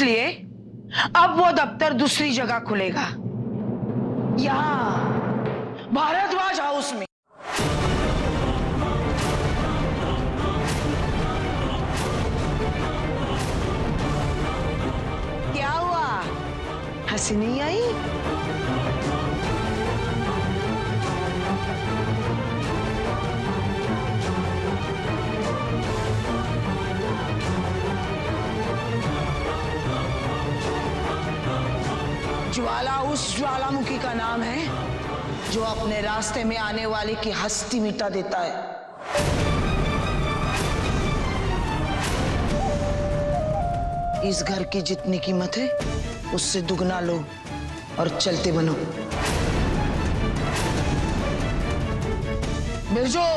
इसलिए अब वो दफ्तर दूसरी जगह खुलेगा, यहाँ भारद्वाज हाउस में। क्या हुआ, हंसी नहीं आई? ज्वाला उस ज्वालामुखी का नाम है जो अपने रास्ते में आने वाले की हस्ती मिटा देता है। इस घर की जितनी कीमत है उससे दुगना लो और चलते बनो। बिरजू,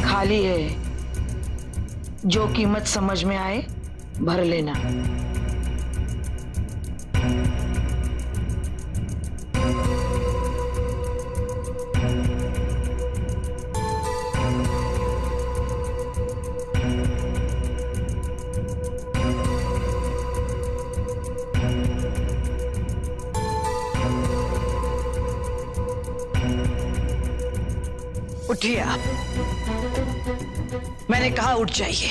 खाली है, जो कीमत समझ में आए भर लेना। उठिए आप, मैंने कहा उठ जाइए।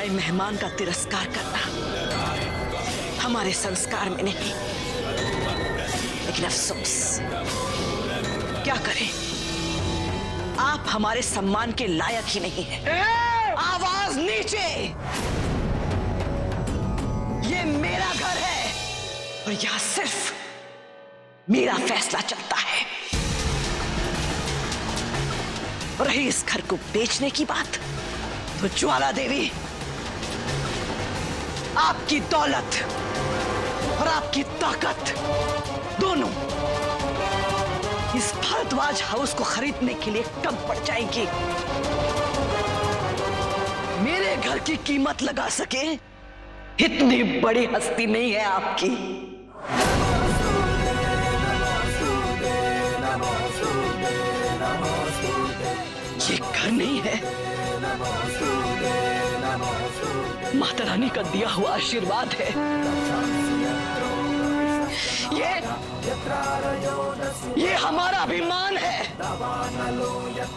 मेहमान का तिरस्कार करना हमारे संस्कार में नहीं, लेकिन अफसोस क्या करें, आप हमारे सम्मान के लायक ही नहीं हैं। आवाज नीचे, ये मेरा घर है और यहां सिर्फ मेरा फैसला चलता है। रही इस घर को बेचने की बात, तो ज्वाला देवी, आपकी दौलत और आपकी ताकत दोनों इस भारद्वाज हाउस को खरीदने के लिए कम पड़ जाएंगी। मेरे घर की कीमत लगा सके इतनी बड़ी हस्ती नहीं है आपकी। ये घर नहीं है, माता रानी का दिया हुआ आशीर्वाद है। ये हमारा अभिमान है,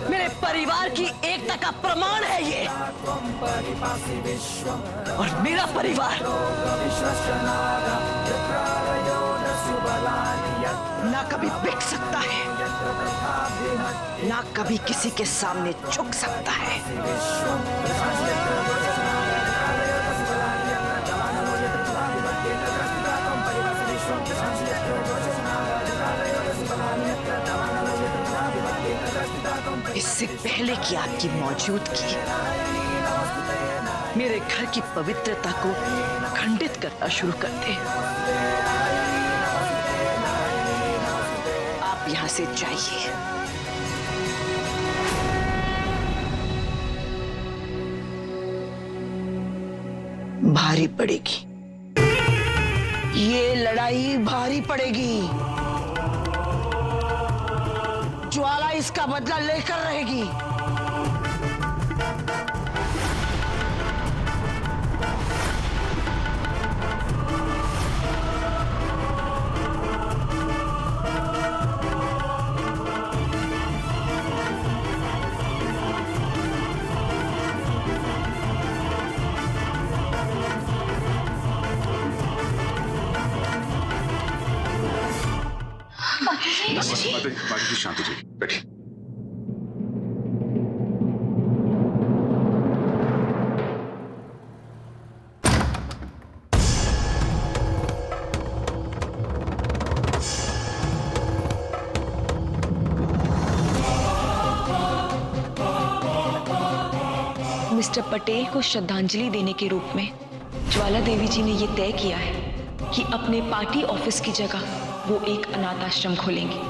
मेरे परिवार की एकता का प्रमाण है ये। और मेरा परिवार ना कभी बिक सकता है, ना कभी किसी के सामने झुक सकता है। इससे पहले कि आपकी मौजूदगी मेरे घर की पवित्रता को खंडित करना शुरू कर दे, आप यहां से जाइए। भारी पड़ेगी, ये लड़ाई भारी पड़ेगी। ज्वाला इसका बदला लेकर रहेगी। बाकी की शांति जी, बैठिए। मिस्टर पटेल को श्रद्धांजलि देने के रूप में ज्वाला देवी जी ने यह तय किया है कि अपने पार्टी ऑफिस की जगह वो एक अनाथ आश्रम खोलेंगी।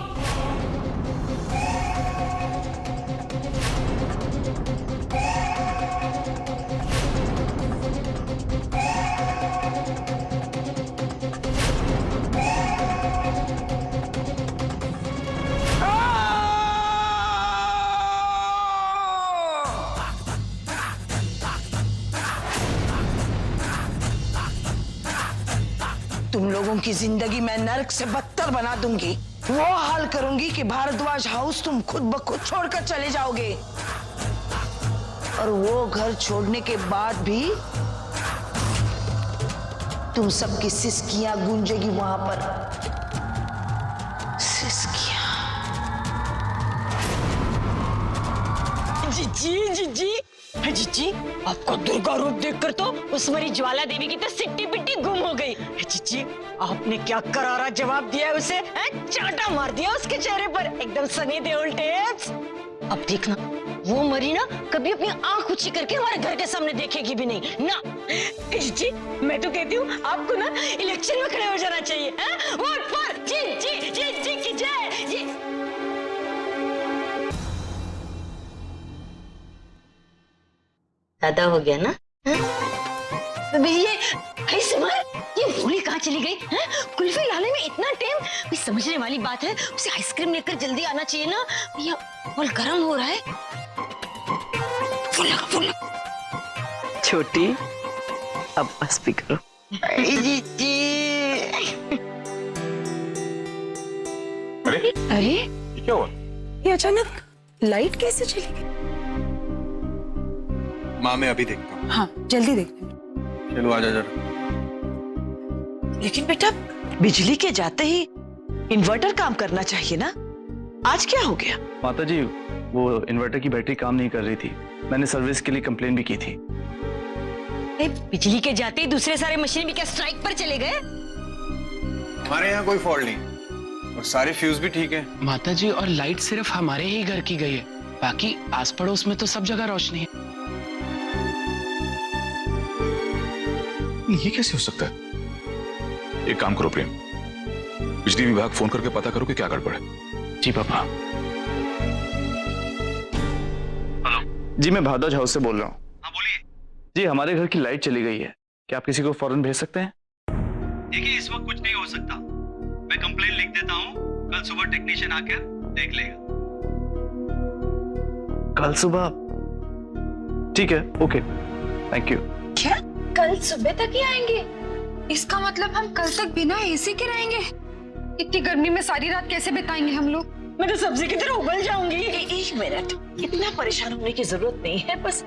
तुम लोगों की जिंदगी मैं नर्क से बदतर बना दूंगी। वो हाल करूंगी कि भारद्वाज हाउस तुम खुद ब खुद छोड़कर चले जाओगे, और वो घर छोड़ने के बाद भी तुम सबकी सिसकियां गूंजेगी वहां पर। सिसकियां। जी जीजी, आपका दुर्गा रूप देखकर तो उस मरी ज्वाला देवी की तो सिट्टी पिट्टी गुम हो गई। जीजी, आपने क्या करारा जवाब दिया उसे, चाटा मार दिया उसके चेहरे पर, एकदम सनी देओल टेप्स। अब देखना, वो मरी ना कभी अपनी आंख ऊंची करके हमारे घर के सामने देखेगी भी नहीं ना। जीजी, मैं तो कहती हूँ आपको ना इलेक्शन में खड़े हो जाना चाहिए। वोट फॉर जी की जय जी। ज्यादा हो गया ना? ये भूली कहाँ चली गई? कुल्फी लाने में इतना टाइम, समझने वाली बात है। उसे आइसक्रीम लेकर जल्दी आना चाहिए ना भैया, और गर्म हो रहा है। फुल छोटी, अब बस भी करो। अरे ये क्या हुआ? ये अचानक लाइट कैसे चली गई? माँ मैं अभी देखता हूँ। हाँ जल्दी देखते हैं। चलो आजा जरा। लेकिन बेटा, बिजली के जाते ही इन्वर्टर काम करना चाहिए ना, आज क्या हो गया? माता जी, वो इन्वर्टर की बैटरी काम नहीं कर रही थी। मैंने सर्विस के लिए कंप्लेन भी की थी। बिजली के जाते ही दूसरे सारे मशीन भी क्या स्ट्राइक पर चले गए? हमारे यहाँ कोई फॉल्ट नहीं, और सारे फ्यूज भी ठीक है। माता जी, और लाइट सिर्फ हमारे ही घर की गई है, बाकी आस पड़ोस में तो सब जगह रोशनी है। ये कैसे हो सकता है? एक काम करो प्रेम, बिजली विभाग फोन करके पता करो कि क्या गड़बड़ है। जी पापा। हेलो जी, मैं भारद्वाज हाउस से बोल रहा हूँ। हाँ बोलिए। जी, हमारे घर की लाइट चली गई है, क्या आप किसी को फौरन भेज सकते हैं? देखिए, इस वक्त कुछ नहीं हो सकता, मैं कंप्लेन लिख देता हूँ, कल सुबह टेक्नीशियन आकर देख लेगा। कल सुबह? ठीक है, ओके, थैंक यू। क्या कल सुबह तक ही आएंगे? इसका मतलब हम कल तक बिना एसी के रहेंगे? इतनी गर्मी में सारी रात कैसे बिताएंगे हम लोग? मैं तो सब्जी की तरह उबल जाऊंगी। एक मिनट, इतना परेशान होने की जरूरत नहीं है, बस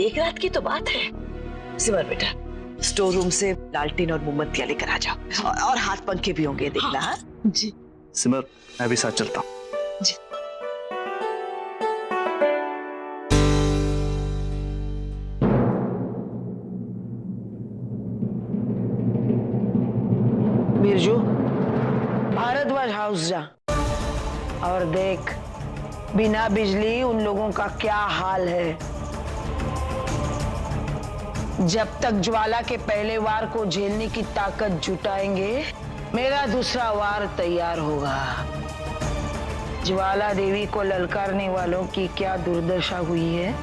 एक रात की तो बात है। सिमर बेटा, स्टोर रूम से लालटेन और मोमबत्तियां लेकर आ जाओ, और हाथ पंखे भी होंगे, देखना। हाँ जी। सिमर, मैं भी साथ चलता हूँ। जी। बिरजू, भारद्वाज हाउस जा और देख बिना बिजली उन लोगों का क्या हाल है। जब तक ज्वाला के पहले वार को झेलने की ताकत जुटाएंगे, मेरा दूसरा वार तैयार होगा। ज्वाला देवी को ललकारने वालों की क्या दुर्दशा हुई है,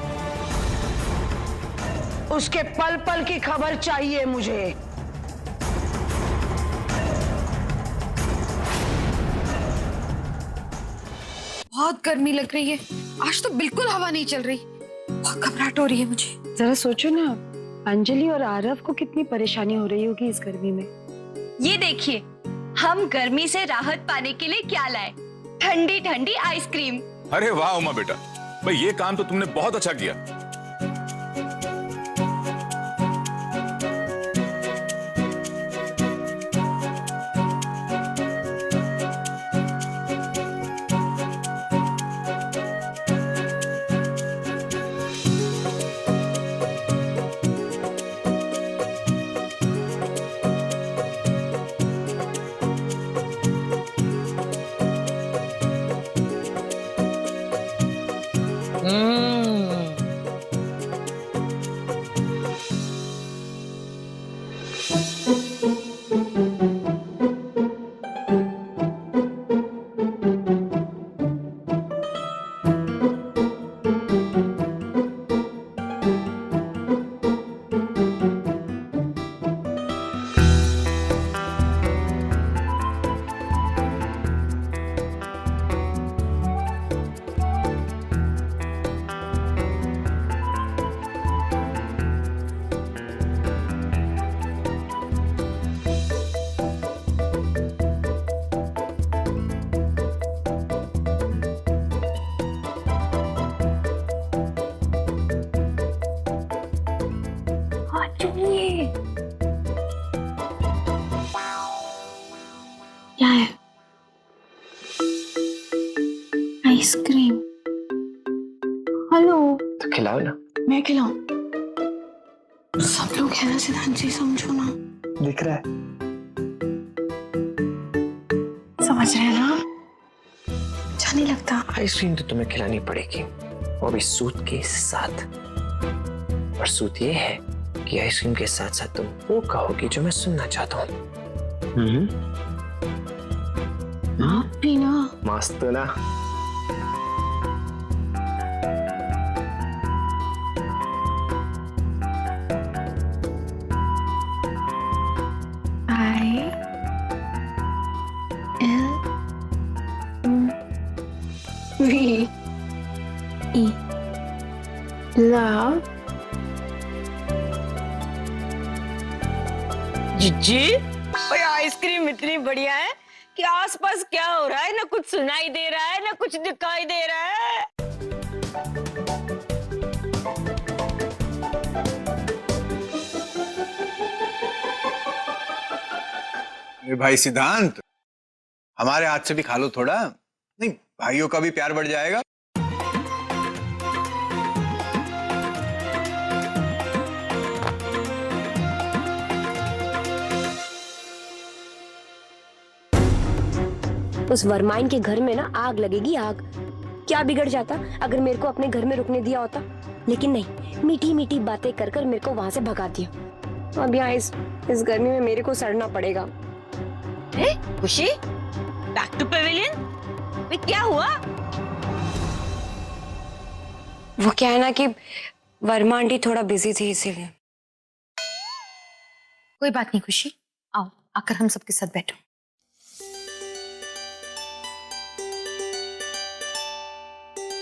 उसके पल पल की खबर चाहिए मुझे। बहुत गर्मी लग रही है, आज तो बिल्कुल हवा नहीं चल रही, बहुत घबराहट हो रही है मुझे। जरा सोचो ना, अंजलि और आरव को कितनी परेशानी हो रही होगी इस गर्मी में। ये देखिए, हम गर्मी से राहत पाने के लिए क्या लाए, ठंडी ठंडी आइसक्रीम। अरे वाह उमा बेटा, भाई ये काम तो तुमने बहुत अच्छा किया। क्या है? आइसक्रीम। हेलो। तो खिलाओ ना। मैं खिलाऊं? सब लोग है ना सिद्धांत जी, समझो ना। दिख रहा है। समझ रहे हैं ना? अच्छा नहीं लगता। आइसक्रीम तो तुम्हें खिलानी पड़ेगी, वो भी सूत के साथ। और सूत ये है कि आइसक्रीम के साथ साथ तुम वो कहोगी जो मैं सुनना चाहता हूँ। आप भी ना। मस्त ना। I L V E love। जिज्जी, ओए आइसक्रीम इतनी बढ़िया है कि आसपास क्या हो रहा है ना कुछ सुनाई दे रहा है ना कुछ दिखाई दे रहा है। मेरे भाई सिद्धांत, हमारे हाथ से भी खा लो थोड़ा। नहीं, भाइयों का भी प्यार बढ़ जाएगा। उस वरमाइन के घर में ना आग लगेगी, आग। क्या बिगड़ जाता अगर मेरे को अपने घर में रुकने दिया होता, लेकिन नहीं, मीठी मीठी बातें कर कर मेरे को वहां से भगा दिया। अब यहाँ इस गर्मी में मेरे को सड़ना पड़ेगा। खुशी, बैक टू पेविलियन। क्या हुआ? वो क्या है ना कि वर्मा आंटी थोड़ा बिजी थी, इसीलिए। कोई बात नहीं खुशी, आओ आकर हम सबके साथ बैठो।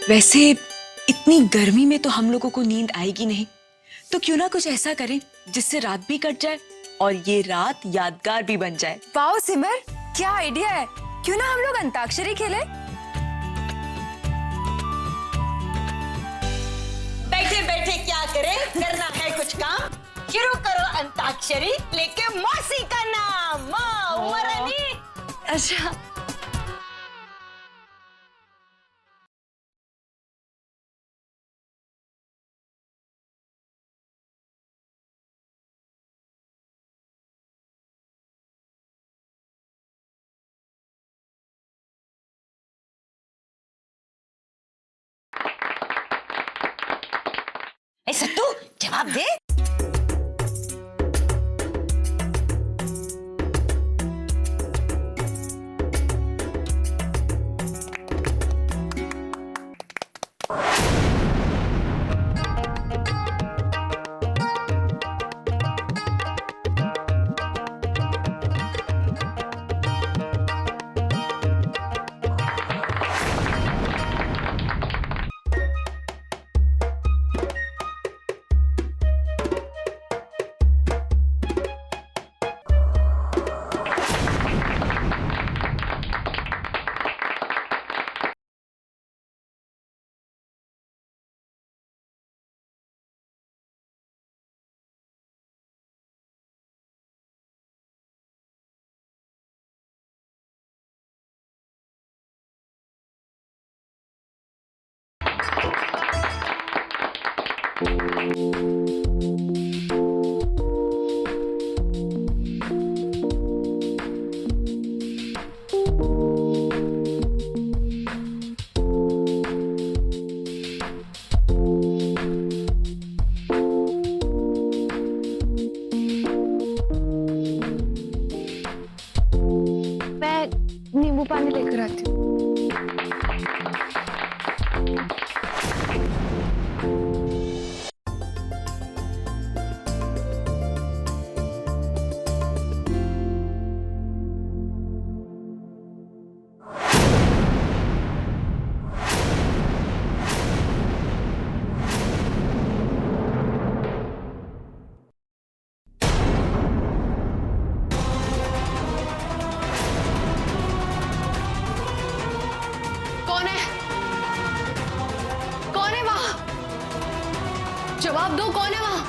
वैसे इतनी गर्मी में तो हम लोगों को नींद आएगी नहीं, तो क्यों ना कुछ ऐसा करें जिससे रात भी कट जाए और ये रात यादगार भी बन जाए। वाओ सिमर, क्या आइडिया है। क्यों ना हम लोग अंताक्षरी खेले। बैठे बैठे क्या करें, करना है कुछ काम। शुरू करो अंताक्षरी लेके मौसी का नाम। माँ उमरानी। अच्छा, ए सत्तू, जवाब दे। कौन है? कौन है वहां? जवाब दो, कौन है वहां?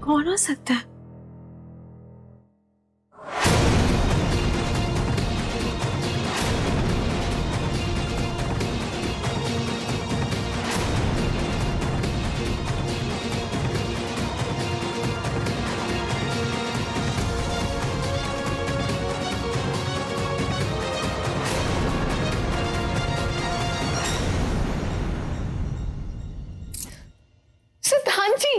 कौन हो सकता है? सिद्धांत जी,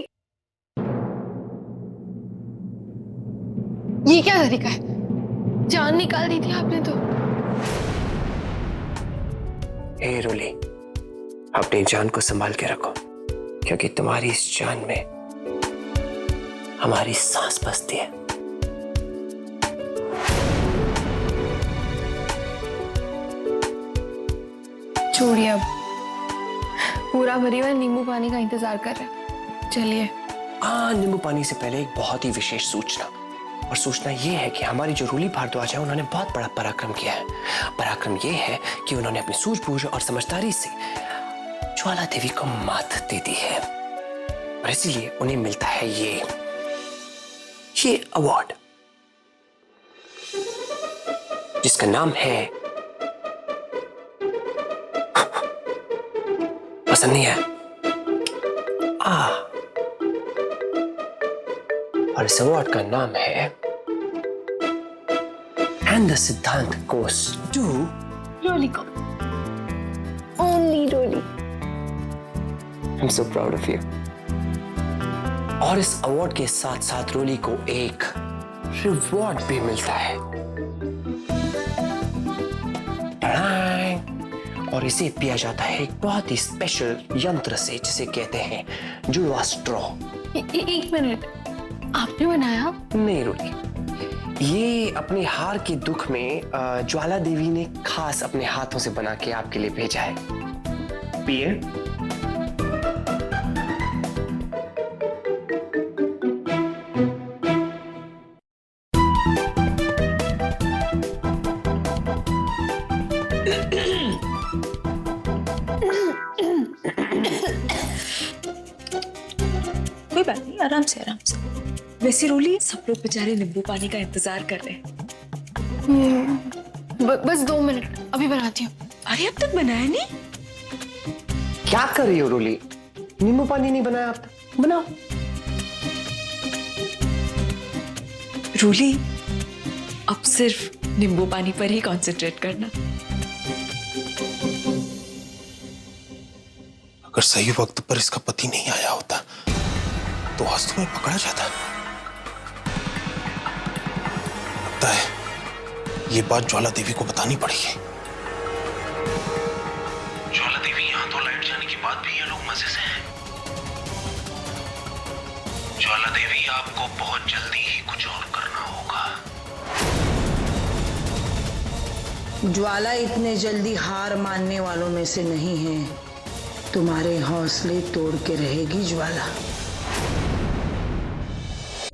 ये क्या तरीका है? जान निकाल दी थी आपने तो। ए रोली, अपनी जान को संभाल के रखो, क्योंकि तुम्हारी इस जान में हमारी सांस बसती है। छोड़िए अब, पूरा परिवार नींबू पानी का इंतजार कर रहा है। चलिए। हाँ, नींबू पानी से पहले एक बहुत ही विशेष सूचना, और सूचना ये है कि हमारी जो रूली भारद्वाज है उन्होंने बहुत बड़ा पराक्रम किया है। पराक्रम ये है कि उन्होंने अपनी सूझबूझ और समझदारी से ज्वाला देवी को मात दे दी है, और इसीलिए उन्हें मिलता है ये अवार्ड, जिसका नाम है, पसंद नहीं है, और इस अवार्ड का नाम है एंड द सिद्धांत गोस टू रोली को। Only Roli. I am so proud of you. और इस अवार्ड के साथ साथ रोली को एक रिवॉर्ड भी मिलता है, और इसे पिया जाता है एक बहुत ही स्पेशल यंत्र से, जिसे कहते हैं जुड़वा स्ट्रॉ। एक मिनट, आपने बनाया? नहीं रोली, ये अपने हार के दुख में ज्वाला देवी ने खास अपने हाथों से बना के आपके लिए भेजा है। पिए। कोई बात नहीं, आराम से आराम से। वैसे रोली, सब लोग बेचारे नींबू पानी का इंतजार कर रहे हैं। बस 2 मिनट, अभी बनाती हूँ। अरे अब तक बनाया नहीं? क्या कर रही हो रोली? नींबू पानी नहीं बनाया अब तक? बनाओ। रोली, अब सिर्फ नींबू पानी पर ही कंसंट्रेट करना। अगर सही वक्त पर इसका पति नहीं आया होता तो आज तुम्हें पकड़ा जाता। लगता है ये बात ज्वाला देवी को बतानी पड़ेगी। ज्वाला देवी, यहां तो लाइट जाने के बाद भी ये लोग मजे से हैं। ज्वाला देवी, आपको बहुत जल्दी ही कुछ और करना होगा। ज्वाला इतने जल्दी हार मानने वालों में से नहीं है। तुम्हारे हौसले तोड़ के रहेगी ज्वाला।